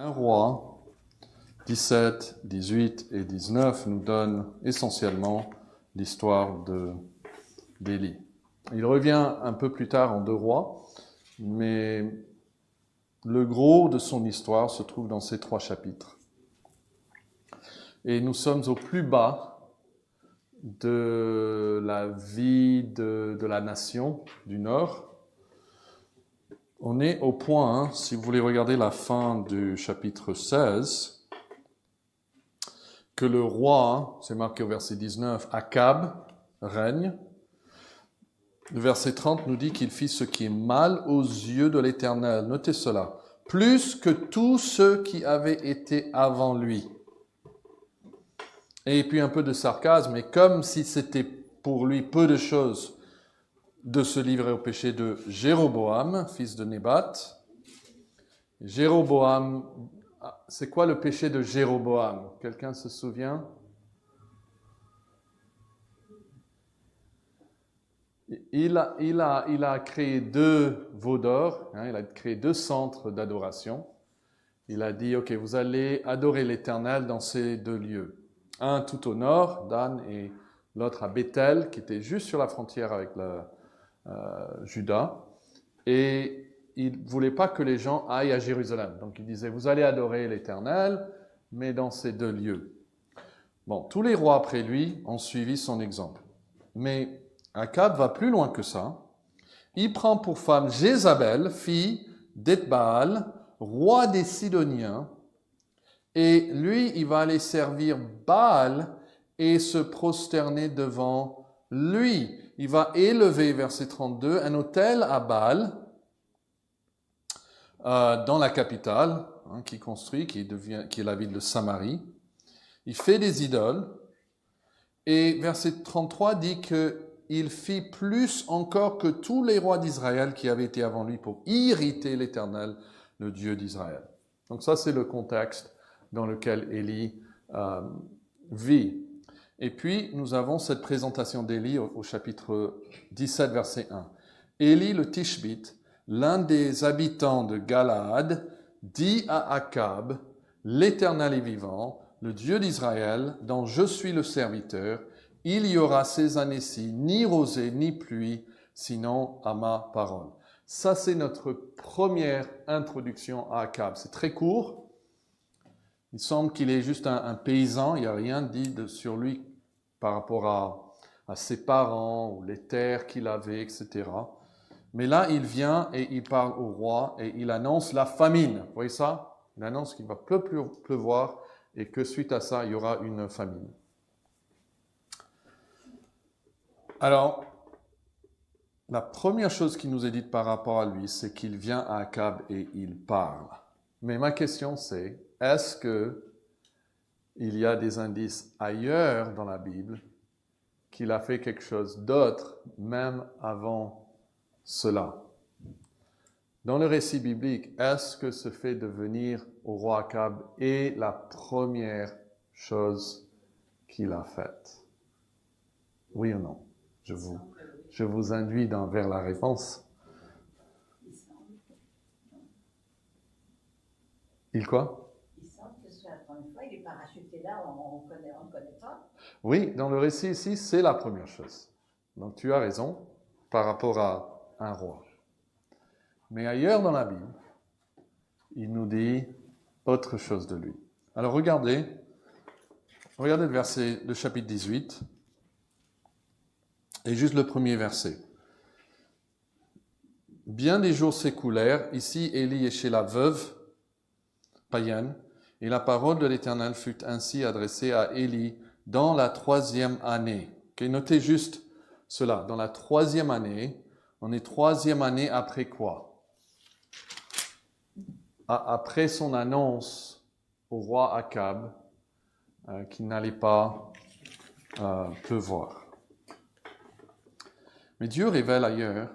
1 Roi 17, 18 et 19 nous donnent essentiellement l'histoire d'Élie. Il revient un peu plus tard en 2 Rois, mais le gros de son histoire se trouve dans ces 3 chapitres. Et nous sommes au plus bas de la vie de la nation du Nord. On est au point, si vous voulez regarder la fin du chapitre 16, que le roi, c'est marqué au verset 19, Akab, règne. Le verset 30 nous dit qu'il fit ce qui est mal aux yeux de l'Éternel. Notez cela. Plus que tous ceux qui avaient été avant lui. Et puis un peu de sarcasme, mais comme si c'était pour lui peu de choses de se livrer au péché de Jéroboam, fils de Nébat. Jéroboam, c'est quoi le péché de Jéroboam? Quelqu'un se souvient? Il a créé 2 veaux d'or, il a créé 2 centres d'adoration. Il a dit, ok, vous allez adorer l'Éternel dans ces 2 lieux. Un tout au nord, Dan, et l'autre à Bethel, qui était juste sur la frontière avec Juda. Et il ne voulait pas que les gens aillent à Jérusalem. Donc il disait, vous allez adorer l'Éternel, mais dans ces 2 lieux. Bon, tous les rois après lui ont suivi son exemple. Mais Akab va plus loin que ça. Il prend pour femme Jézabel, fille d'Ethbaal, roi des Sidoniens, et lui, il va aller servir Baal et se prosterner devant lui. Il va élever, verset 32, un autel à Baal dans la capitale, qu'il construit, qui est la ville de Samarie. Il fait des idoles. Et verset 33 dit qu'il fit plus encore que tous les rois d'Israël qui avaient été avant lui pour irriter l'Éternel, le Dieu d'Israël. Donc ça, c'est le contexte dans lequel Élie vit. Et puis, nous avons cette présentation d'Élie au chapitre 17, verset 1. Élie le Tishbite, l'un des habitants de Galaad, dit à Akab, « L'Éternel est vivant, le Dieu d'Israël, dont je suis le serviteur, il y aura ces années-ci ni rosée ni pluie, sinon à ma parole. » Ça, c'est notre première introduction à Akab. C'est très court. Il semble qu'il est juste un paysan. Il n'y a rien dit sur lui par rapport à ses parents ou les terres qu'il avait, etc. Mais là, il vient et il parle au roi et il annonce la famine. Vous voyez ça? Il annonce qu'il va pleuvoir et que suite à ça, il y aura une famine. Alors, la première chose qui nous est dite par rapport à lui, c'est qu'il vient à Akab et il parle. Mais ma question c'est, est-ce qu'il y a des indices ailleurs dans la Bible qu'il a fait quelque chose d'autre, même avant cela? Dans le récit biblique, est-ce que ce fait de venir au roi Akab est la première chose qu'il a faite? Oui ou non? Je vous induis vers la réponse. Il quoi? Il semble que ce soit la première fois, il est parachuté là, on ne connaît pas. Oui, dans le récit ici, c'est la première chose. Donc tu as raison par rapport à un roi. Mais ailleurs dans la Bible, il nous dit autre chose de lui. Alors regardez le chapitre 18, et juste le premier verset. Bien des jours s'écoulèrent, ici Élie est chez la veuve païenne, et la parole de l'Éternel fut ainsi adressée à Élie dans la 3e année. Okay, notez juste cela, dans la 3e année, on est 3e année après quoi? Après son annonce au roi Akab qu'il n'allait pas pleuvoir. Mais Dieu révèle ailleurs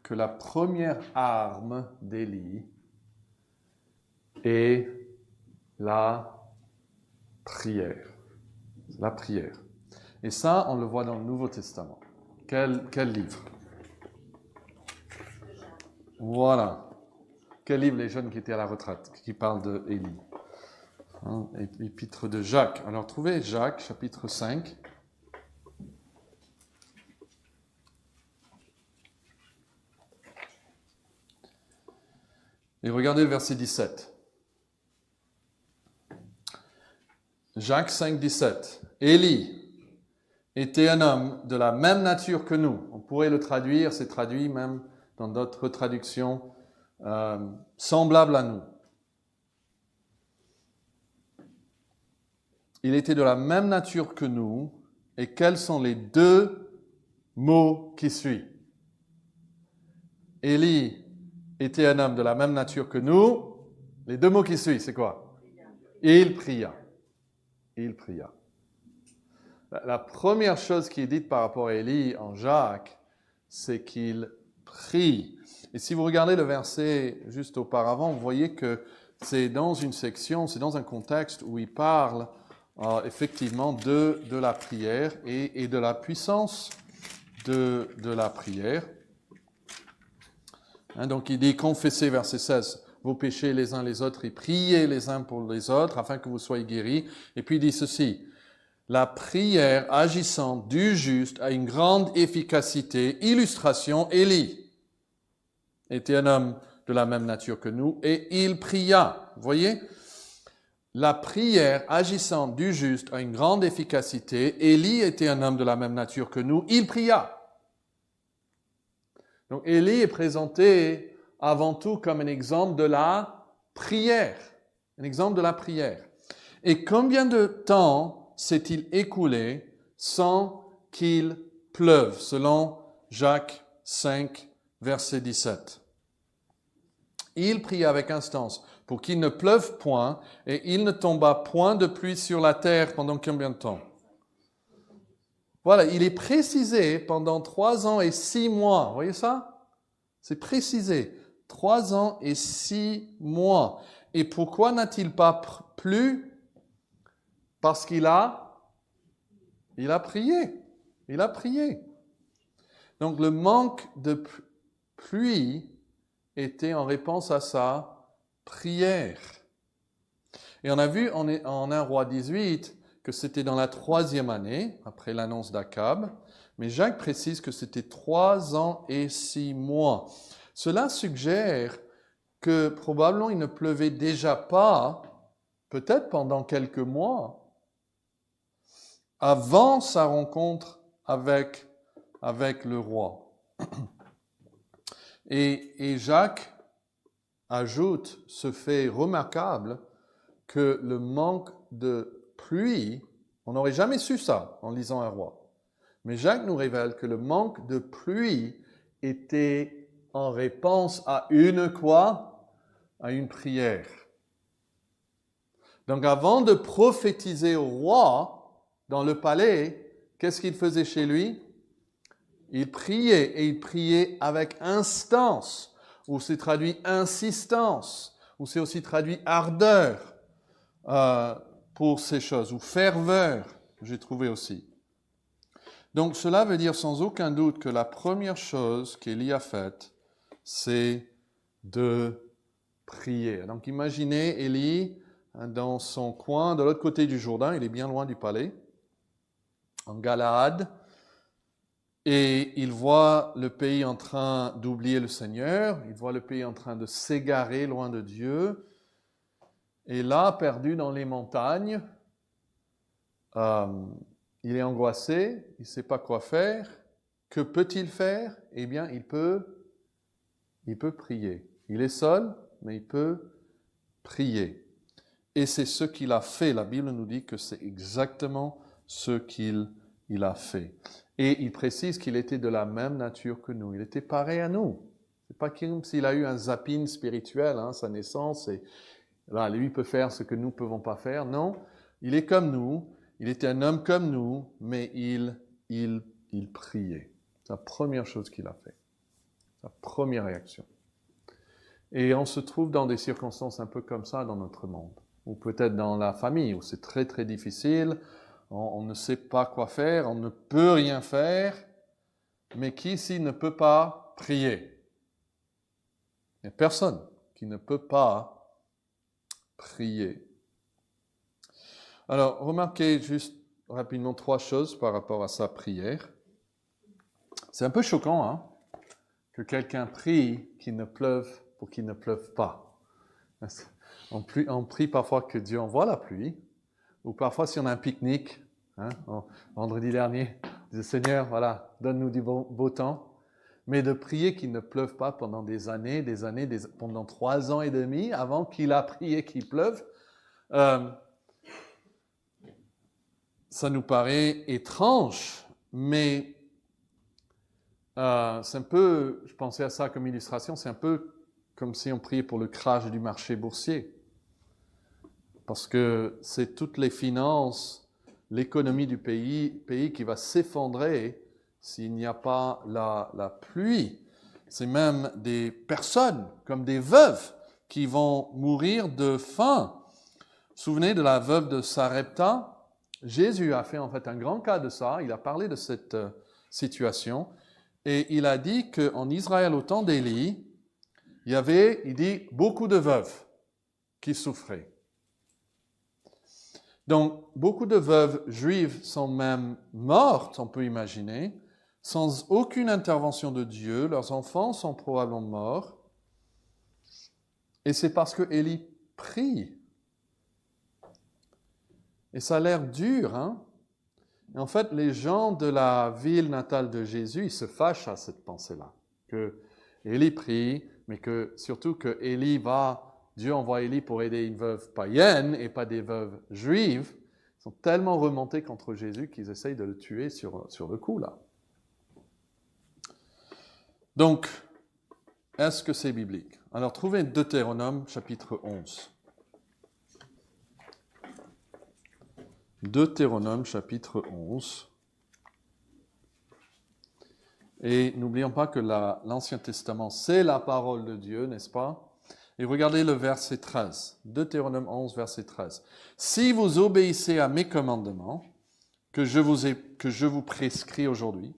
que la première arme d'Élie est la prière. La prière. Et ça, on le voit dans le Nouveau Testament. Quel livre? Voilà. Quel livre les jeunes qui étaient à la retraite, qui parlent d'Élie? Hein, Épître de Jacques. Alors trouvez Jacques, chapitre 5. Et regardez le verset 17. Jacques 5, 17. Élie était un homme de la même nature que nous. On pourrait le traduire, c'est traduit même dans d'autres traductions, semblable à nous. Il était de la même nature que nous. Et quels sont les deux mots qui suivent? Élie était un homme de la même nature que nous. Les deux mots qui suivent, c'est quoi? Il pria. Il pria. La première chose qui est dite par rapport à Élie en Jacques, c'est qu'il prie. Et si vous regardez le verset juste auparavant, vous voyez que c'est dans une section, c'est dans un contexte où il parle effectivement de la prière et de la puissance de la prière. Hein, donc il dit, confessez, verset 16, vos péchés les uns les autres et priez les uns pour les autres afin que vous soyez guéris. Et puis il dit ceci, la prière agissant du juste a une grande efficacité. Illustration, Élie était un homme de la même nature que nous et il pria. Vous voyez? La prière agissant du juste a une grande efficacité. Élie était un homme de la même nature que nous. Il pria. Donc Élie est présenté avant tout comme un exemple de la prière. Un exemple de la prière. Et combien de temps s'est-il écoulé sans qu'il pleuve, selon Jacques 5, verset 17? Il pria avec instance pour qu'il ne pleuve point et il ne tomba point de pluie sur la terre pendant combien de temps? Voilà, il est précisé pendant 3 ans et 6 mois. Vous voyez ça? C'est précisé. 3 ans et 6 mois. Et pourquoi n'a-t-il pas plu? Parce qu'il a prié. Il a prié. Donc le manque de pluie était en réponse à sa prière. Et on a vu en 1 Roi 18 que c'était dans la 3e année, après l'annonce d'Akab, mais Jacques précise que c'était 3 ans et 6 mois. Cela suggère que probablement il ne pleuvait déjà pas, peut-être pendant quelques mois, avant sa rencontre avec le roi. Et Jacques ajoute ce fait remarquable que le manque de pluie, on n'aurait jamais su ça en lisant un roi. Mais Jacques nous révèle que le manque de pluie était en réponse à une quoi? À une prière. Donc avant de prophétiser au roi dans le palais, qu'est-ce qu'il faisait chez lui? Il priait, et il priait avec instance, ou c'est traduit insistance, ou c'est aussi traduit ardeur pour ces choses, ou ferveur, j'ai trouvé aussi. Donc cela veut dire sans aucun doute que la première chose qu'Élie a faite, c'est de prier. Donc imaginez Élie dans son coin, de l'autre côté du Jourdain, il est bien loin du palais, en Galaad, et il voit le pays en train d'oublier le Seigneur, il voit le pays en train de s'égarer loin de Dieu, et là, perdu dans les montagnes, il est angoissé, il ne sait pas quoi faire. Que peut-il faire? Eh bien, il peut prier. Il est seul, mais il peut prier. Et c'est ce qu'il a fait. La Bible nous dit que c'est exactement ce qu'il a fait. Et il précise qu'il était de la même nature que nous. Il était pareil à nous. C'est pas comme s'il a eu un zapping spirituel, sa naissance, et là, lui peut faire ce que nous ne pouvons pas faire. Non, il est comme nous. Il était un homme comme nous, mais il priait. C'est la première chose qu'il a fait. Sa première réaction. Et on se trouve dans des circonstances un peu comme ça dans notre monde. Ou peut-être dans la famille, où c'est très très difficile, on ne sait pas quoi faire, on ne peut rien faire, mais qui ici ne peut pas prier? Il n'y a personne. qui ne peut pas prier. Alors, remarquez juste rapidement 3 choses par rapport à sa prière. C'est un peu choquant, hein, que quelqu'un prie qu'il ne pleuve pour qu'il ne pleuve pas. On prie parfois que Dieu envoie la pluie, ou parfois si on a un pique-nique, hein, vendredi dernier, on disait Seigneur, voilà, donne-nous du beau temps. Mais de prier qu'il ne pleuve pas pendant des années, pendant 3 ans et demi, avant qu'il a prié qu'il pleuve, ça nous paraît étrange, mais c'est un peu, je pensais à ça comme illustration, c'est un peu comme si on priait pour le crash du marché boursier. Parce que c'est toutes les finances, l'économie du pays qui va s'effondrer s'il n'y a pas la pluie. C'est même des personnes, comme des veuves, qui vont mourir de faim. Souvenez de la veuve de Sarepta. Jésus a fait en fait un grand cas de ça. Il a parlé de cette situation. Et il a dit qu'en Israël, au temps d'Élie, il y avait, il dit, beaucoup de veuves qui souffraient. Donc, beaucoup de veuves juives sont même mortes, on peut imaginer, sans aucune intervention de Dieu. Leurs enfants sont probablement morts. Et c'est parce que Élie prie. Et ça a l'air dur, hein? Et en fait, les gens de la ville natale de Jésus, ils se fâchent à cette pensée-là. Que Élie prie, mais que surtout que Dieu envoie Élie pour aider une veuve païenne et pas des veuves juives. Ils sont tellement remontés contre Jésus qu'ils essayent de le tuer sur le coup, là. Donc, est-ce que c'est biblique? Alors, trouvez Deutéronome, chapitre 11. Deutéronome, chapitre 11. Et n'oublions pas que l'Ancien Testament, c'est la parole de Dieu, n'est-ce pas? Et regardez le verset 13. Deutéronome 11, verset 13. « Si vous obéissez à mes commandements, que je vous prescris aujourd'hui,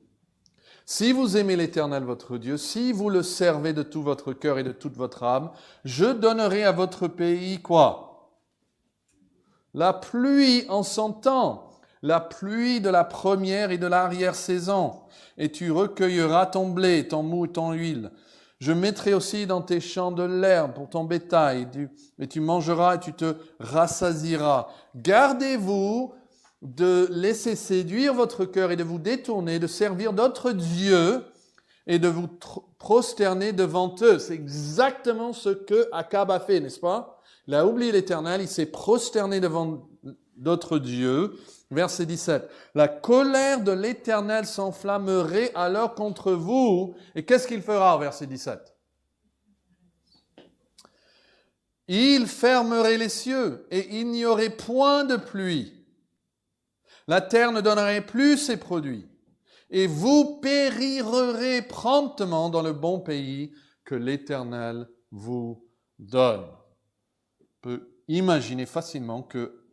si vous aimez l'Éternel votre Dieu, si vous le servez de tout votre cœur et de toute votre âme, je donnerai à votre pays quoi? La pluie en son temps, la pluie de la première et de l'arrière-saison, et tu recueilleras ton blé, ton mou, ton huile. Je mettrai aussi dans tes champs de l'herbe pour ton bétail, et tu mangeras et tu te rassasieras. Gardez-vous de laisser séduire votre cœur et de vous détourner, de servir d'autres dieux et de vous prosterner devant eux. » C'est exactement ce que Akab a fait, n'est-ce pas? Il a oublié l'Éternel, il s'est prosterné devant d'autres dieux. Verset 17. « La colère de l'Éternel s'enflammerait alors contre vous. » Et qu'est-ce qu'il fera, verset 17? « Il fermerait les cieux et il n'y aurait point de pluie. La terre ne donnerait plus ses produits. Et vous périrez promptement dans le bon pays que l'Éternel vous donne. » On peut imaginer facilement que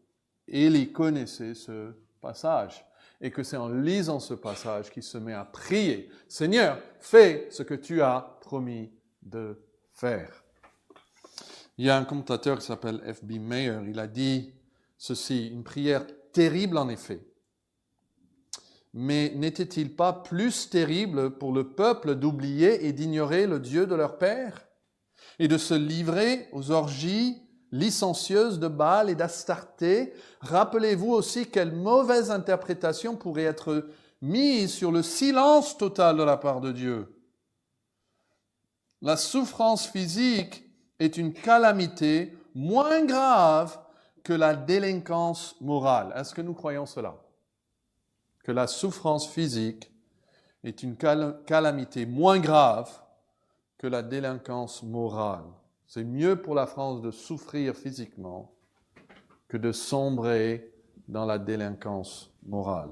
Élie connaissait ce passage et que c'est en lisant ce passage qu'il se met à prier. « Seigneur, fais ce que tu as promis de faire. » Il y a un commentateur qui s'appelle F.B. Meyer, il a dit ceci, une prière terrible en effet. Mais n'était-il pas plus terrible pour le peuple d'oublier et d'ignorer le Dieu de leur père et de se livrer aux orgies licencieuses de Baal et d'Astarté? Rappelez-vous aussi quelle mauvaise interprétation pourrait être mise sur le silence total de la part de Dieu. La souffrance physique est une calamité moins grave que la délinquance morale. Est-ce que nous croyons cela? Que la souffrance physique est une calamité moins grave que la délinquance morale. C'est mieux pour la France de souffrir physiquement que de sombrer dans la délinquance morale.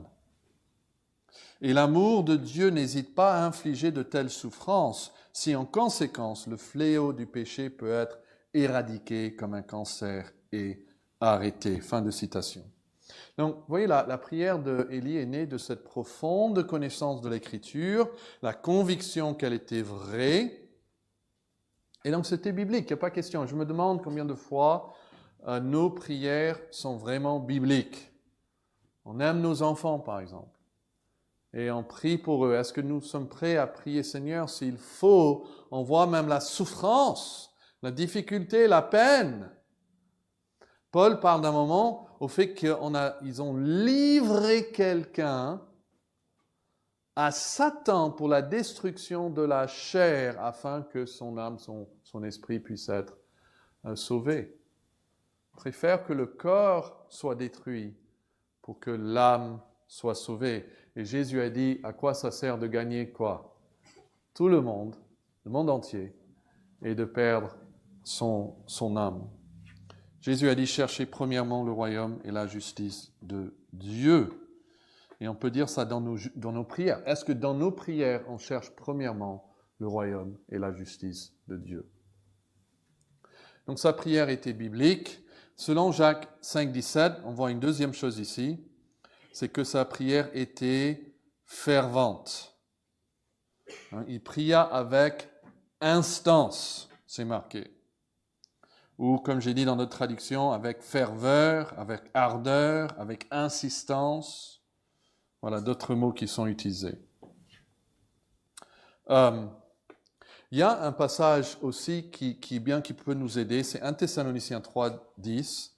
Et l'amour de Dieu n'hésite pas à infliger de telles souffrances si en conséquence le fléau du péché peut être éradiqué comme un cancer et arrêté. Fin de citation. Donc, vous voyez, la prière d'Élie est née de cette profonde connaissance de l'Écriture, la conviction qu'elle était vraie, Et donc c'était biblique, il n'y a pas question. Je me demande combien de fois nos prières sont vraiment bibliques. On aime nos enfants, par exemple, et on prie pour eux. Est-ce que nous sommes prêts à prier, Seigneur, s'il faut, on voit même la souffrance, la difficulté, la peine. Paul parle d'un moment au fait qu'ils ont livré quelqu'un à Satan pour la destruction de la chair afin que son âme, son esprit puisse être sauvé. Il préfère que le corps soit détruit pour que l'âme soit sauvée. Et Jésus a dit, à quoi ça sert de gagner quoi? Tout le monde entier, et de perdre son âme. Jésus a dit, cherchez premièrement le royaume et la justice de Dieu. Et on peut dire ça dans nos prières. Est-ce que dans nos prières, on cherche premièrement le royaume et la justice de Dieu? Donc sa prière était biblique. Selon Jacques 5, 17, on voit une deuxième chose ici, c'est que sa prière était fervente. Il pria avec instance, c'est marqué. Ou, comme j'ai dit dans notre traduction, avec ferveur, avec ardeur, avec insistance. Voilà d'autres mots qui sont utilisés. Il y a un passage aussi qui peut nous aider, c'est 1 Thessaloniciens 3, 10.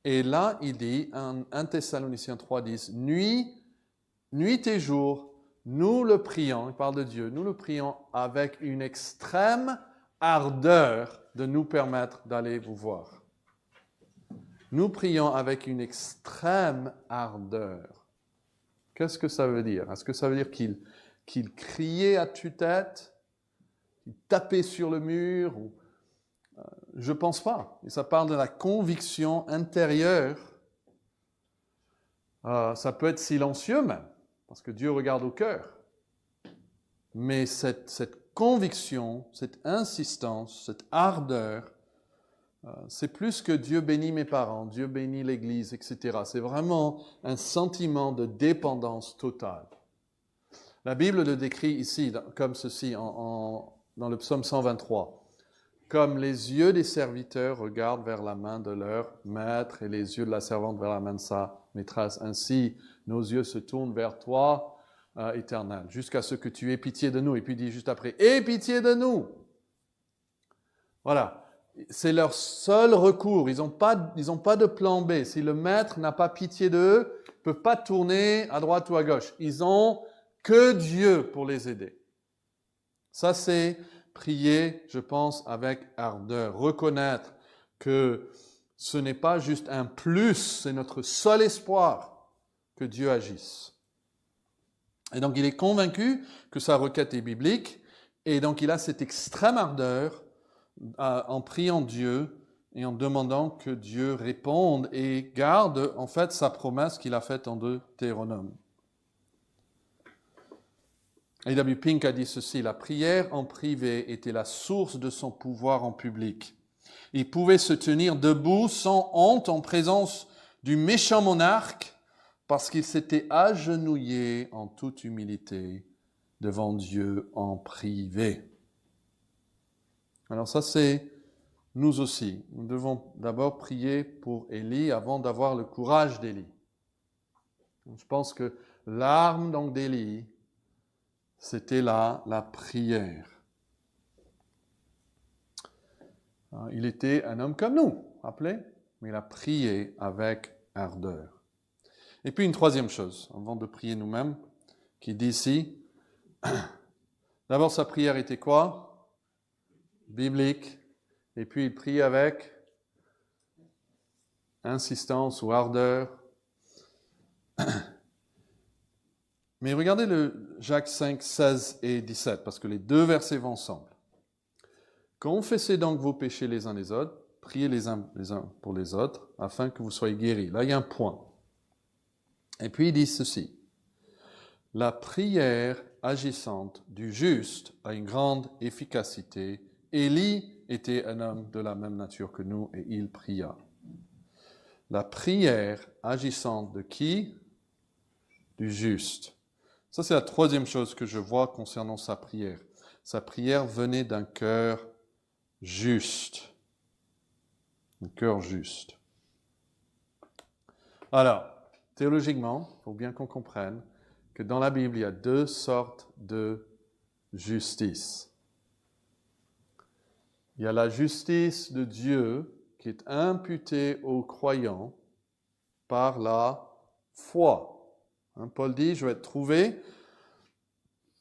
Et là, il dit, 1 Thessaloniciens 3, 10, nuit et jour, nous le prions, il parle de Dieu, nous le prions avec une extrême ardeur de nous permettre d'aller vous voir. Nous prions avec une extrême ardeur. Qu'est-ce que ça veut dire? Est-ce que ça veut dire qu'il criait à tue-tête, qu'il tapait sur le mur? Je ne pense pas. Et ça parle de la conviction intérieure. Ça peut être silencieux même, parce que Dieu regarde au cœur. Mais cette conviction, cette insistance, cette ardeur, c'est plus que Dieu bénit mes parents, Dieu bénit l'Église, etc. C'est vraiment un sentiment de dépendance totale. La Bible le décrit ici comme ceci dans le psaume 123. Comme les yeux des serviteurs regardent vers la main de leur maître et les yeux de la servante vers la main de sa maîtresse. Ainsi, nos yeux se tournent vers toi, Éternel, jusqu'à ce que tu aies pitié de nous. Et puis il dit juste après, aie pitié de nous. Voilà. C'est leur seul recours. Ils n'ont pas de plan B. Si le maître n'a pas pitié d'eux, ils ne peuvent pas tourner à droite ou à gauche. Ils n'ont que Dieu pour les aider. Ça, c'est prier, je pense, avec ardeur. Reconnaître que ce n'est pas juste un plus, c'est notre seul espoir que Dieu agisse. Et donc, il est convaincu que sa requête est biblique. Et donc, il a cette extrême ardeur en priant Dieu et en demandant que Dieu réponde et garde en fait sa promesse qu'il a faite en Deutéronome. A.W. Pink a dit ceci, la prière en privé était la source de son pouvoir en public. Il pouvait se tenir debout sans honte en présence du méchant monarque parce qu'il s'était agenouillé en toute humilité devant Dieu en privé. Alors ça, c'est nous aussi. Nous devons d'abord prier pour Élie avant d'avoir le courage d'Élie. Je pense que l'arme donc d'Élie, c'était la prière. Il était un homme comme nous, rappelez, mais il a prié avec ardeur. Et puis une troisième chose, avant de prier nous-mêmes, qui dit ici, d'abord sa prière était quoi? Biblique, et puis il prie avec insistance ou ardeur. Mais regardez le Jacques 5, 16 et 17, parce que les deux versets vont ensemble. Confessez donc vos péchés les uns les autres, priez les uns pour les autres, afin que vous soyez guéris. Là, il y a un point. Et puis il dit ceci, la prière agissante du juste a une grande efficacité. Élie était un homme de la même nature que nous et il pria. La prière agissante de qui? Du juste. Ça, c'est la troisième chose que je vois concernant sa prière. Sa prière venait d'un cœur juste. Un cœur juste. Alors, théologiquement, il faut bien qu'on comprenne que dans la Bible, il y a deux sortes de justice. Il y a la justice de Dieu qui est imputée aux croyants par la foi. Paul dit, je vais être trouvé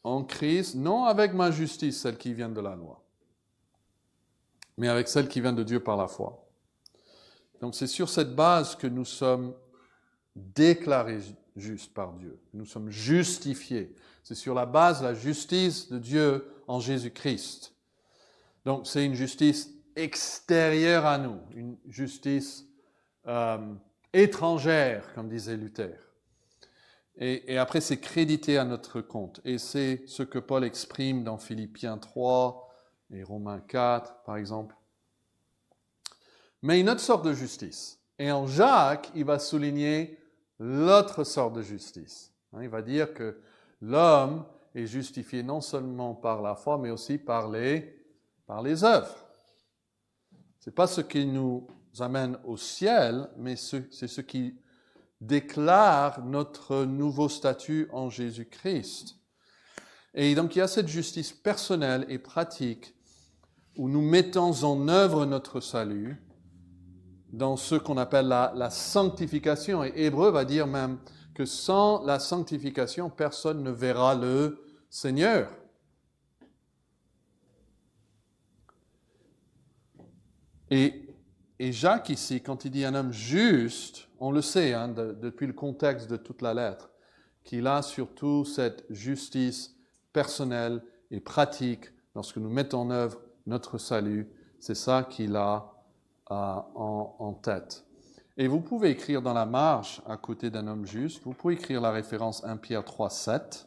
en Christ, non avec ma justice, celle qui vient de la loi, mais avec celle qui vient de Dieu par la foi. Donc c'est sur cette base que nous sommes déclarés justes par Dieu. Nous sommes justifiés. C'est sur la base de la justice de Dieu en Jésus-Christ. Donc c'est une justice extérieure à nous, une justice étrangère, comme disait Luther. Et après, c'est crédité à notre compte. Et c'est ce que Paul exprime dans Philippiens 3 et Romains 4, par exemple. Mais une autre sorte de justice. Et en Jacques, il va souligner l'autre sorte de justice. Il va dire que l'homme est justifié non seulement par la foi, mais aussi par les œuvres. Ce n'est pas ce qui nous amène au ciel, mais c'est ce qui déclare notre nouveau statut en Jésus-Christ. Et donc il y a cette justice personnelle et pratique où nous mettons en œuvre notre salut dans ce qu'on appelle la sanctification. Et Hébreu va dire même que sans la sanctification, personne ne verra le Seigneur. Et Jacques ici, quand il dit un homme juste, on le sait depuis le contexte de toute la lettre, qu'il a surtout cette justice personnelle et pratique lorsque nous mettons en œuvre notre salut. C'est ça qu'il a en tête. Et vous pouvez écrire dans la marge, à côté d'un homme juste, vous pouvez écrire la référence 1 Pierre 3,7.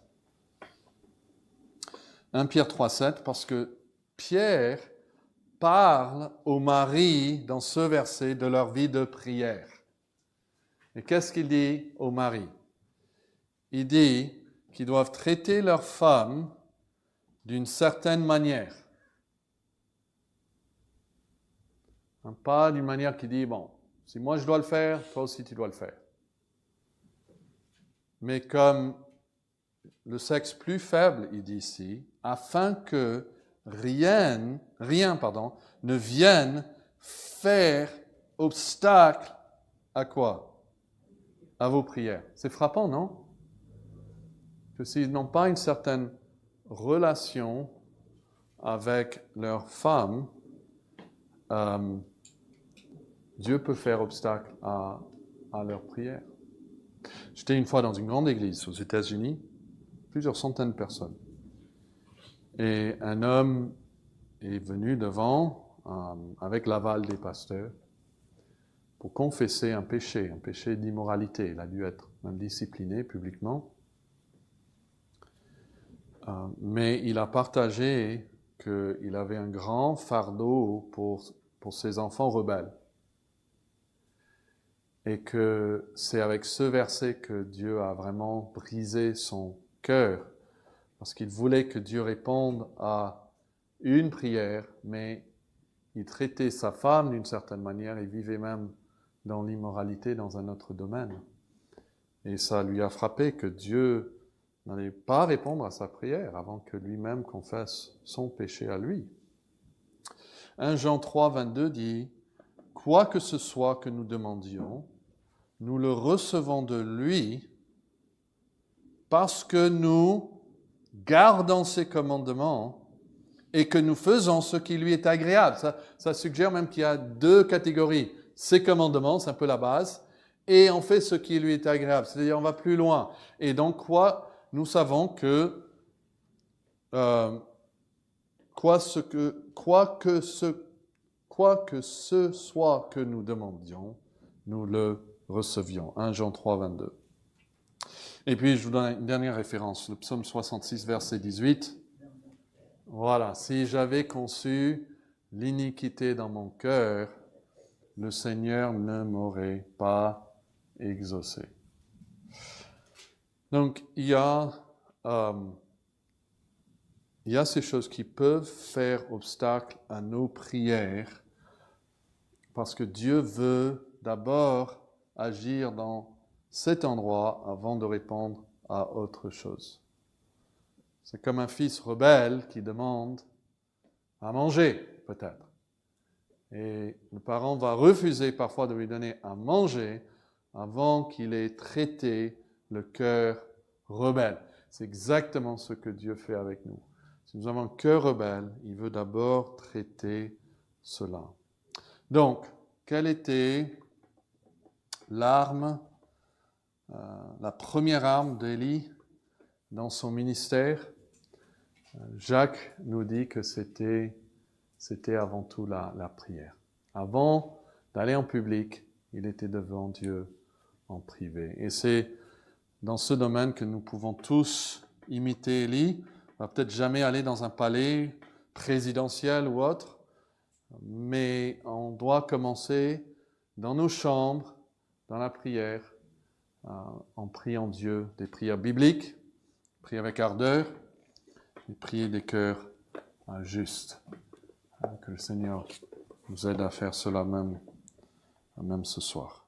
1 Pierre 3,7, parce que Pierre parle aux maris dans ce verset de leur vie de prière. Et qu'est-ce qu'il dit aux maris? Il dit qu'ils doivent traiter leurs femmes d'une certaine manière. Pas d'une manière qui dit, bon, si moi je dois le faire, toi aussi tu dois le faire. Mais comme le sexe plus faible, il dit ici, afin que rien ne vienne faire obstacle à quoi? À vos prières. C'est frappant, non? Que s'ils n'ont pas une certaine relation avec leur femme, Dieu peut faire obstacle à leur prière. J'étais une fois dans une grande église aux États-Unis, plusieurs centaines de personnes. Et un homme est venu devant, avec l'aval des pasteurs, pour confesser un péché d'immoralité. Il a dû être même discipliné publiquement. Mais il a partagé qu'il avait un grand fardeau pour ses enfants rebelles. Et que c'est avec ce verset que Dieu a vraiment brisé son cœur, parce qu'il voulait que Dieu réponde à une prière, mais il traitait sa femme d'une certaine manière et vivait même dans l'immoralité dans un autre domaine. Et ça lui a frappé que Dieu n'allait pas répondre à sa prière avant que lui-même confesse son péché à lui. 1 Jean 3, 22 dit « Quoi que ce soit que nous demandions, nous le recevons de lui parce que nous gardons ses commandements et que nous faisons ce qui lui est agréable. » Ça suggère même qu'il y a deux catégories. Ses commandements, c'est un peu la base, et on fait ce qui lui est agréable. C'est-à-dire, on va plus loin. Et donc, nous savons que quoi que ce soit que nous demandions, nous le recevions. 1 Jean 3, 22. Et puis, je vous donne une dernière référence, le psaume 66, verset 18. Voilà, si j'avais conçu l'iniquité dans mon cœur, le Seigneur ne m'aurait pas exaucé. Donc, il y a il y a ces choses qui peuvent faire obstacle à nos prières parce que Dieu veut d'abord agir dans cet endroit avant de répondre à autre chose. C'est comme un fils rebelle qui demande à manger, peut-être. Et le parent va refuser parfois de lui donner à manger avant qu'il ait traité le cœur rebelle. C'est exactement ce que Dieu fait avec nous. Si nous avons un cœur rebelle, il veut d'abord traiter cela. Donc, quelle était l'arme, la première arme d'Élie dans son ministère? Jacques nous dit que c'était avant tout la prière. Avant d'aller en public, il était devant Dieu en privé. Et c'est dans ce domaine que nous pouvons tous imiter Élie. On va peut-être jamais aller dans un palais présidentiel ou autre, mais on doit commencer dans nos chambres, dans la prière, en priant Dieu des prières bibliques, prier avec ardeur, et prier des cœurs justes. Que le Seigneur nous aide à faire cela même ce soir.